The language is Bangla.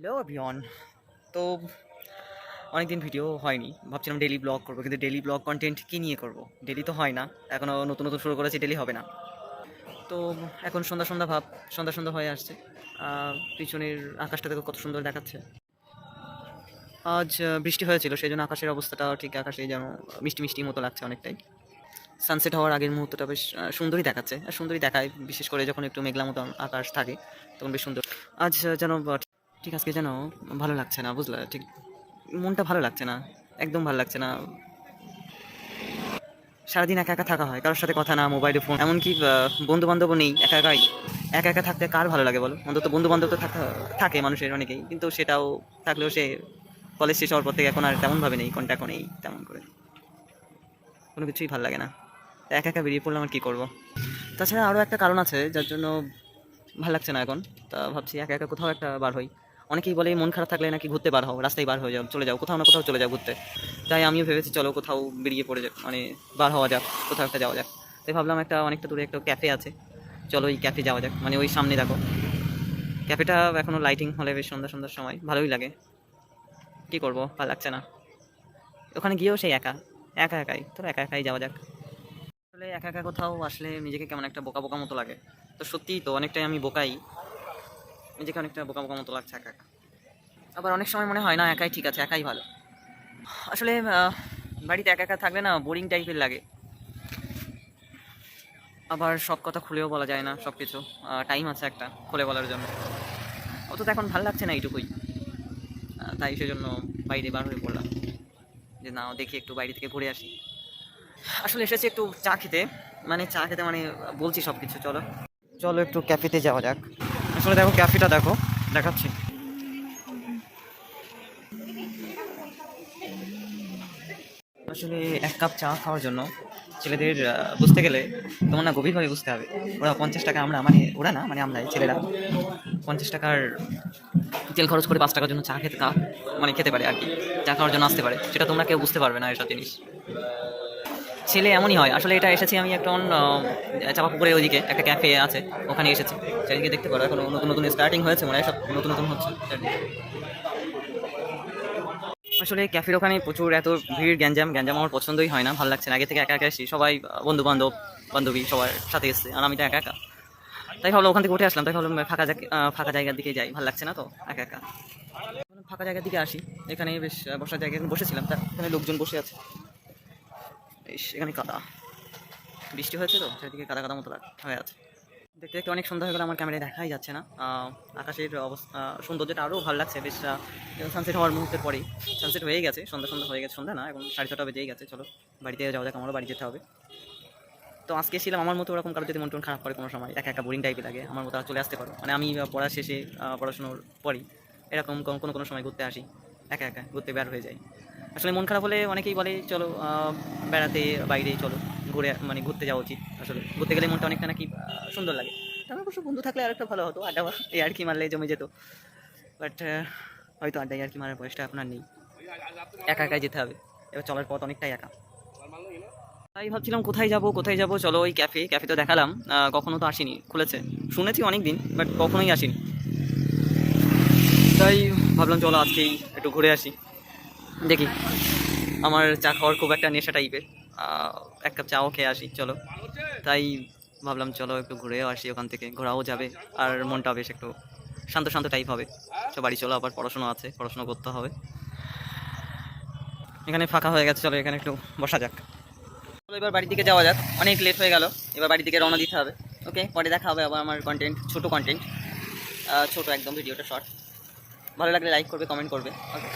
Hello everyone. তো অনেকদিন ভিডিও হয়নি, ভাবছিলাম ডেইলি ব্লগ করবো, কিন্তু ডেইলি ব্লগ কন্টেন্ট কী নিয়ে করব? ডেইলি তো হয় না, এখনও নতুন নতুন শুরু করেছি, ডেইলি হবে না। তো এখন সন্ধ্যা সন্ধ্যা ভাব, সন্ধ্যা সন্ধ্যা হয়ে আসছে। পিছনের আকাশটা দেখো কত সুন্দর দেখাচ্ছে। আজ বৃষ্টি হয়েছিল, সেই জন্য আকাশের অবস্থাটা ঠিক আকাশে যেন মিষ্টি মিষ্টি মতো লাগছে অনেকটাই। সানসেট হওয়ার আগের মুহূর্তটা বেশ সুন্দরই দেখাচ্ছে, আর সুন্দরই দেখায়, বিশেষ করে যখন একটু মেঘলা মতো আকাশ থাকে তখন বেশ সুন্দর। আজ যেন ঠিক আজকে যেন ভালো লাগছে না, বুঝলা? ঠিক মনটা ভালো লাগছে না, একদম ভালো লাগছে না। সারাদিন একা একা থাকা হয়, কারোর সাথে কথা না, মোবাইলে ফোন, এমনকি বন্ধু বান্ধবও নেই। একা একাই একা একা থাকতে কার ভালো লাগে বলো? অন্তত বন্ধু বান্ধব তো থাকে মানুষের অনেকেই, কিন্তু সেটাও থাকলেও সে কলেজ শেষ হওয়ার পর থেকে এখন আর তেমনভাবে নেই, কন্ট্যাক্টও নেই তেমন করে, কোনো কিছুই ভালো লাগে না। একা একা বেরিয়ে পড়লাম, আর কী করবো? তাছাড়া আরও একটা কারণ আছে যার জন্য ভালো লাগছে না এখন। তা ভাবছি একা একা কোথাও একটা বার হই। অনেকেই বলে মন খারাপ থাকলে নাকি ঘুরতে বার হও, রাস্তায় বার হয়ে যাও, চলে যাও কোথাও না কোথাও, চলে যাও ঘুরতে। তাই আমিও ভেবেছি চলো কোথাও বেরিয়ে পড়ে যাক, মানে বার হওয়া যাক, কোথাও একটা যাওয়া যাক। তাই ভাবলাম একটা অনেকটা দূরে একটা ক্যাফে আছে, চলো ওই ক্যাফে যাওয়া যাক। মানে ওই সামনে দেখো ক্যাফেটা, এখনও লাইটিং হলে বেশ সন্ধ্যা সন্ধ্যার সময় ভালোই লাগে। কী করবো, ভালো লাগছে না। ওখানে গিয়েও সেই একা একা একাই, তোর একা একাই যাওয়া যাক। আসলে একা একা কোথাও আসলে নিজেকে কেমন একটা বোকা বোকা মতো লাগে। তো সত্যিই তো অনেকটাই আমি বোকাই, নিজেকে অনেকটা বোকা বোকা মতো লাগছে একা একা। আবার অনেক সময় মনে হয় না একাই ঠিক আছে, একাই ভালো। আসলে বাড়িতে একা একা থাকলে না বোরিং টাইপের লাগে। আবার সব কথা খুলেও বলা যায় না, সব কিছু টাইম আছে একটা খুলে বলার জন্য। অত তো এখন ভালো লাগছে না এইটুকুই। তাই সেজন্য বাইরে বার হয়ে পড়লাম, যে না দেখি একটু বাইরে থেকে ঘুরে আসি। আসলে এসেছি একটু চা খেতে, মানে চা খেতে মানে বলছি সব কিছু। চলো চলো একটু ক্যাফেতে যাওয়া যাক। আসলে দেখো ক্যাফেটা দেখো, দেখাচ্ছি। আসলে এক কাপ চা খাওয়ার জন্য ছেলেদের বুঝতে গেলে তোমার না গভীরভাবে বুঝতে হবে। ওরা 50 টাকা, আমরা মানে ওরা না, মানে আমরা ছেলেরা 50 টাকার তেল খরচ করে 5 টাকার জন্য চা খেতে মানে খেতে পারে আর কি, চা খাওয়ার জন্য আসতে পারে। সেটা তোমরা কেউ বুঝতে পারবে না এসব জিনিস। ছেলে এমনই হয়। আসলে এটা এসেছি আমি একটা চাপা পুকুরের ওইদিকে একটা ক্যাফে আছে, ওখানে এসেছি। চারিদিকে দেখতে পারো এখন নতুন নতুন স্টার্টিং হয়েছে, মনে হয় সব নতুন নতুন হচ্ছে চারিদিকে। আসলে ক্যাফের ওখানে প্রচুর এত ভিড়, গ্যাঞ্জাম গ্যাঞ্জাম আমার পছন্দই হয় না, ভালো লাগছে না। আগে থেকে একা একা আসি, সবাই বন্ধু বান্ধব বান্ধবী সবার সাথে এসছে, আর আমি তো একা একা। তাই ভাবলাম ওখান থেকে উঠে আসলাম, তাই ভাবলাম ফাঁকা জায়গার দিকে যাই, ভালো লাগছে না তো একা একা। ফাঁকা জায়গার দিকে আসি, এখানে বেশ বসার জায়গায় বসেছিলাম, তা এখানে লোকজন বসে আছে। এখানে কাদা, বৃষ্টি হয়েছে তো চারিদিকে কাদা কাদা মতো হয়ে আছে। দেখতে দেখতে অনেক সন্ধ্যা হয়ে গেলে, আমার ক্যামেরায় দেখাই যাচ্ছে না। আকাশের অবস্থা সৌন্দর্যটা আরও ভালো লাগছে বেশ। সানসেট হওয়ার মুহূর্তের পরেই সানসেট হয়ে গেছে, সন্ধ্যা সন্ধ্যা হয়ে গেছে, সন্ধ্যা না এখন 6:30 বেজেই গেছে। চলো বাড়িতে যাওয়া যাক, আমারও বাড়ি যেতে হবে। তো আজকে ছিলাম আমার মতো, ওরকম কারো যদি মন টন খারাপ করে কোনো সময়, একা একা বোরিং টাইপের লাগে, আমার মতো চলে আসতে পারো। মানে আমি পড়া শেষে পড়াশুনোর পরই এরকম কোনো কোনো সময় ঘুরতে আসি, একা একা ঘুরতে বের হয়ে যাই। আসলে মন খারাপ হলে অনেকেই বলে চলো বেড়াতে, বাইরে চলো ঘুরে, মানে ঘুরতে যাওয়া উচিত। আসলে ঘুরতে গেলে মনটা অনেকটা নাকি সুন্দর লাগে। তার অবশ্য বন্ধু থাকলে আরেকটা ভালো হতো, আড্ডা এই আর কি মারলে জমে যেত। বাট হয়তো আড্ডায় আর কি মারার বয়সটা আপনার নেই, একা একাই যেতে হবে। এবার চলার পথ অনেকটাই একা। তাই ভাবছিলাম কোথায় যাব কোথায় যাব, চলো ওই ক্যাফে তো দেখালাম, কখনো তো আসিনি, খুলেছে শুনেছি অনেক দিন, বাট কখনোই আসিনি। তাই ভাবলাম চলো আজকেই একটু ঘুরে আসি, দেখি। আমার চা খাওয়ার খুব একটা নেশা টাইপের, এক কাপ চাও খেয়ে আসি চলো। তাই ভাবলাম চলো একটু ঘুরেও আসি, ওখান থেকে ঘোরাও যাবে, আর মনটা বেশ একটু শান্ত শান্ত টাইপ হবে। তো বাড়ি চলো, আবার পড়াশোনা আছে, পড়াশোনা করতে হবে। এখানে ফাঁকা হয়ে গেছে, চলো এখানে একটু বসা যাক। চলো এবার বাড়ির দিকে যাওয়া যাক, অনেক লেট হয়ে গেল, এবার বাড়ির দিকে রওনা দিতে হবে। ওকে, পরে দেখা হবে আবার আমার ছোট কন্টেন্ট, ছোট একদম ভিডিওটা শর্ট। ভালো লাগলে লাইক করবে, কমেন্ট করবে। ওকে।